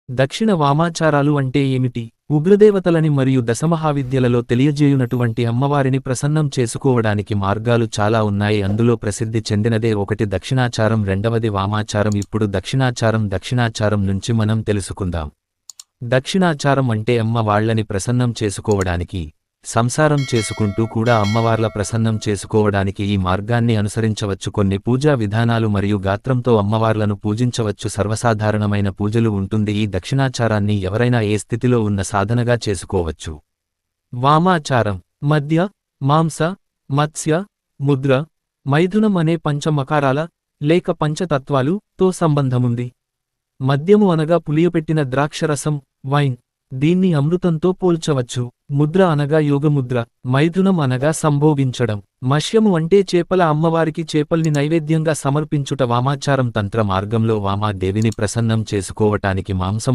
దక్షిణ వామాచారాలు అంటే ఏమిటి? ఉగ్రదేవతలని మరియు దశమహావిద్యలలో తెలియజేయునటువంటి అమ్మవారిని ప్రసన్నం చేసుకోవడానికి మార్గాలు చాలా ఉన్నాయి. అందులో ప్రసిద్ధి చెందినదే ఒకటి దక్షిణాచారం, రెండవది వామాచారం. ఇప్పుడు దక్షిణాచారం నుంచి మనం తెలుసుకుందాం. దక్షిణాచారం అంటే అమ్మ వాళ్లని ప్రసన్నం చేసుకోవడానికి, సంసారం చేసుకుంటూ కూడా అమ్మవార్ల ప్రసన్నం చేసుకోవడానికి ఈ మార్గాన్ని అనుసరించవచ్చు. కొన్ని పూజా విధానాలు మరియు గాత్రంతో అమ్మవార్లను పూజించవచ్చు. సర్వసాధారణమైన పూజలు ఉంటుంది. ఈ దక్షిణాచారాన్ని ఎవరైనా ఏ స్థితిలో ఉన్న సాధనగా చేసుకోవచ్చు. వామాచారం మధ్య, మాంస, మత్స్య, ముద్ర, మైథునం అనే పంచమకారాల లేక పంచతత్వాలు తో సంబంధముంది. మద్యము అనగా పులియపెట్టిన ద్రాక్షరసం, వైన్. దీన్ని అమృతంతో పోల్చవచ్చు. ముద్ర అనగా యోగముద్ర, మైథునం అనగా సంభోగించడం, మత్స్యము అంటే చేపల అమ్మవారికి చేపల్ని నైవేద్యంగా సమర్పించుట. వామాచారం తంత్ర మార్గంలో వామాదేవిని ప్రసన్నం చేసుకోవటానికి మాంసం